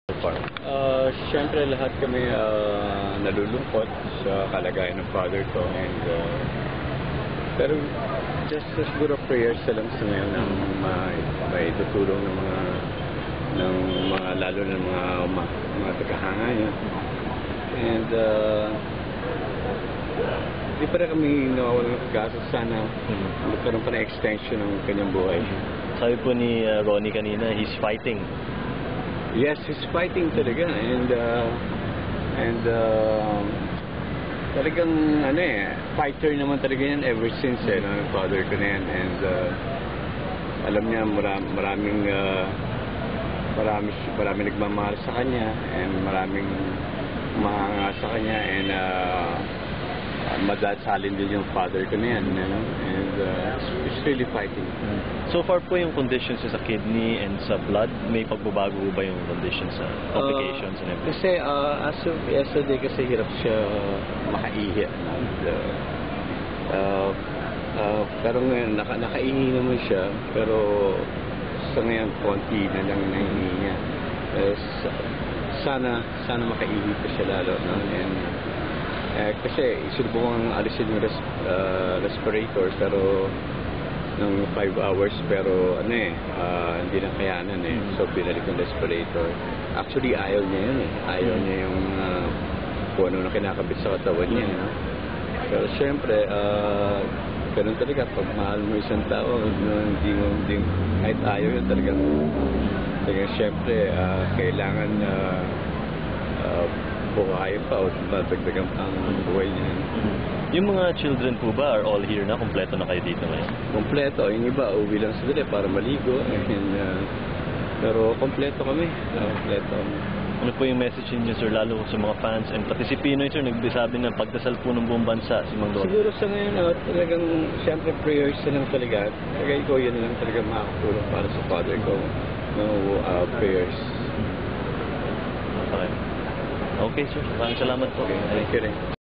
so far? Siyempre lahat kami nalulungkot sa kalagayan ng father ko and pero just siguro prayers na lang sa ngayon na may tutulong ng mga lalo na mga tagahanga niya. And di pa rin kami nawawalan ng pag-asa. Sana magkaroon pa na extension ng kanyang buhay. Sabi po ni Ronnie kanina, he's fighting. Yes, he's fighting talaga and talagang fighter naman talaga yan ever since yung father ko na yan. And alam niya maraming nagmamahal sa kanya and maraming mahanga sa kanya and madasalin din yung father ko na yan, and he's really fighting. So far po yung conditions sa kidney and sa blood, may pagbabago ba yung conditions sa complications and everything? Kasi as of yesterday kasi hirap siya makaihi. Pero ngayon nakaihi naman siya, pero sa ngayon konti na lang nahihi niya. Sana makaihi pa siya lalo, no? And kasi isulubong alisin yung respirator pero ng 5 hours pero hindi na kayanan so binalik yung respirator. Actually ayaw niya yun ayaw niya yung kung ano na kinakabit sa katawan niya, no? Pero syempre ganun talaga pag mahal mo isang tao, hindi kahit ayaw yun talagang syempre kailangan buhay pa o dagdagan pa ang buhay niya. Yung mga children po ba are all here na? Kompleto na kayo dito ngayon? Kompleto. Yung iba, uwi lang sila para maligo. Pero kompleto kami. Kompleto. Ano po yung message niyo, sir, lalo sa mga fans and pati si Pinoy, sir, nagsabi ng pagdasal po ng buong bansa, si Mang Don? Siguro sa ngayon, talagang siyempre prayers na lang talaga. Tagay ko, yan na lang talaga makakatulong para sa father ko. Prayers. Okay. Okay, sir. Maraming salamat po. Okay, thank you rin.